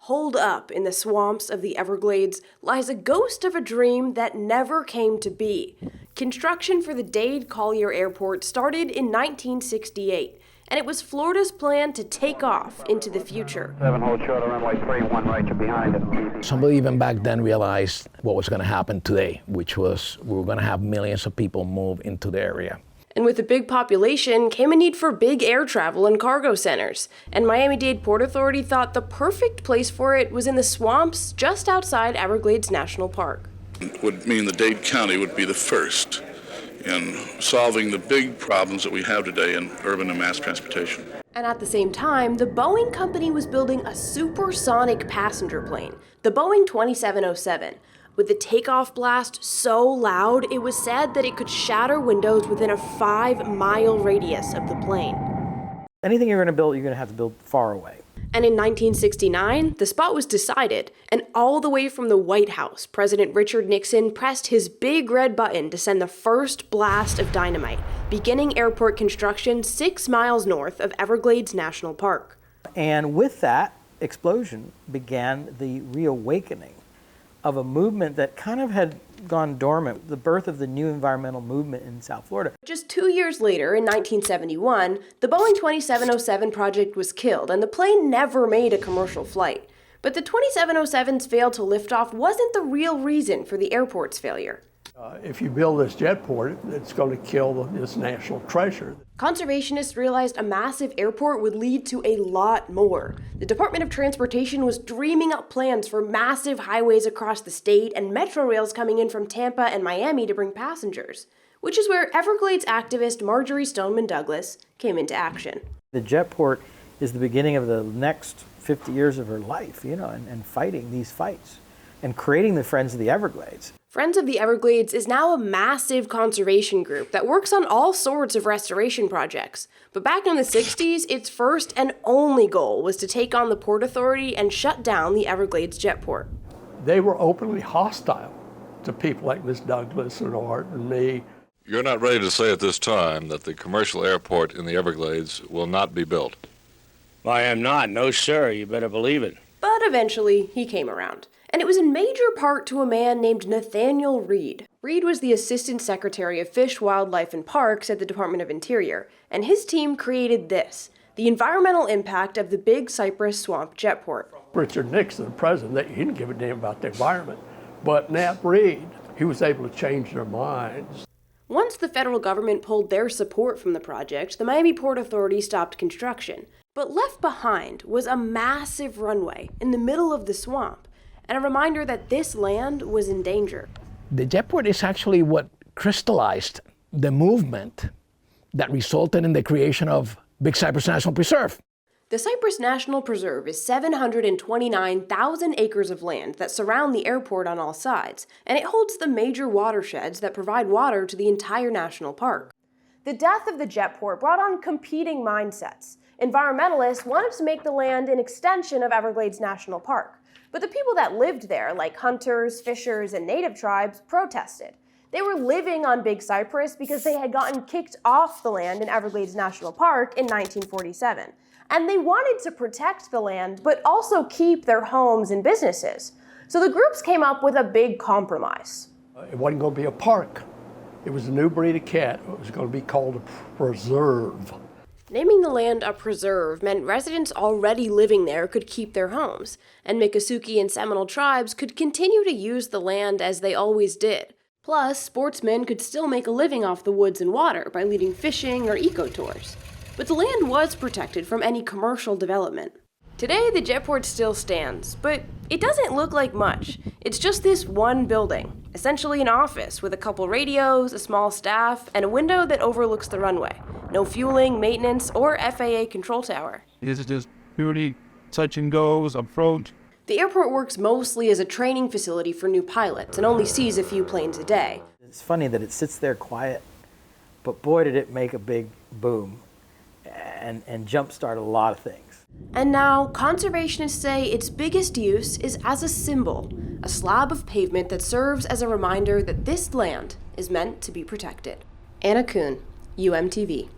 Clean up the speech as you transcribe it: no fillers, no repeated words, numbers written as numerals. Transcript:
Holed up in the swamps of the Everglades lies a ghost of a dream that never came to be. Construction for the Dade Collier Airport started in 1968, and it was Florida's plan to take off into the future. 7 hold short of runway 31 right, you're behind it. Somebody even back then realized what was going to happen today, which was we were going to have millions of people move into the area. And with a big population came a need for big air travel and cargo centers. And Miami-Dade Port Authority thought the perfect place for it was in the swamps just outside Everglades National Park. It would mean the Dade County would be the first in solving the big problems that we have today in urban and mass transportation. And at the same time, the Boeing company was building a supersonic passenger plane, the Boeing 2707. With the takeoff blast so loud, it was said that it could shatter windows within a 5-mile radius of the plane. Anything you're going to build, you're going to have to build far away. And in 1969, the spot was decided, and all the way from the White House, President Richard Nixon pressed his big red button to send the first blast of dynamite, beginning airport construction 6 miles north of Everglades National Park. And with that explosion began the reawakening of a movement that kind of had gone dormant, the birth of the new environmental movement in South Florida. Just 2 years later, in 1971, the Boeing 2707 project was killed, and the plane never made a commercial flight. But the 2707's fail to lift off wasn't the real reason for the airport's failure. If you build this jetport, it's going to kill this national treasure. Conservationists realized a massive airport would lead to a lot more. The Department of Transportation was dreaming up plans for massive highways across the state and metro rails coming in from Tampa and Miami to bring passengers, which is where Everglades activist Marjorie Stoneman Douglas came into action. The jetport is the beginning of the next 50 years of her life, and fighting these fights and creating the Friends of the Everglades. Friends of the Everglades is now a massive conservation group that works on all sorts of restoration projects. But back in the 60s, its first and only goal was to take on the Port Authority and shut down the Everglades jetport. They were openly hostile to people like Ms. Douglas and Art and me. You're not ready to say at this time that the commercial airport in the Everglades will not be built? I am not. No, sir. You better believe it. But eventually, he came around. And it was in major part to a man named Nathaniel Reed. Reed was the Assistant Secretary of Fish, Wildlife, and Parks at the Department of Interior, and his team created this, the environmental impact of the Big Cypress Swamp jetport. Richard Nixon, the president, he didn't give a damn about the environment. But Nat Reed, he was able to change their minds. Once the federal government pulled their support from the project, the Miami Port Authority stopped construction. But left behind was a massive runway in the middle of the swamp, and a reminder that this land was in danger. The jetport is actually what crystallized the movement that resulted in the creation of Big Cypress National Preserve. The Cypress National Preserve is 729,000 acres of land that surround the airport on all sides, and it holds the major watersheds that provide water to the entire national park. The death of the jetport brought on competing mindsets. Environmentalists wanted to make the land an extension of Everglades National Park. But the people that lived there, like hunters, fishers, and native tribes, protested. They were living on Big Cypress because they had gotten kicked off the land in Everglades National Park in 1947. And they wanted to protect the land, but also keep their homes and businesses. So the groups came up with a big compromise. It wasn't going to be a park. It was a new breed of cat. It was going to be called a preserve. Naming the land a preserve meant residents already living there could keep their homes, and Miccosukee and Seminole tribes could continue to use the land as they always did. Plus, sportsmen could still make a living off the woods and water by leading fishing or eco-tours. But the land was protected from any commercial development. Today, the jetport still stands, but it doesn't look like much. It's just this one building, essentially an office with a couple radios, a small staff, and a window that overlooks the runway. No fueling, maintenance, or FAA control tower. It's just purely touch and goes, approach. The airport works mostly as a training facility for new pilots and only sees a few planes a day. It's funny that it sits there quiet, but boy did it make a big boom and jumpstart a lot of things. And now, conservationists say its biggest use is as a symbol, a slab of pavement that serves as a reminder that this land is meant to be protected. Anna Kuhn, UMTV.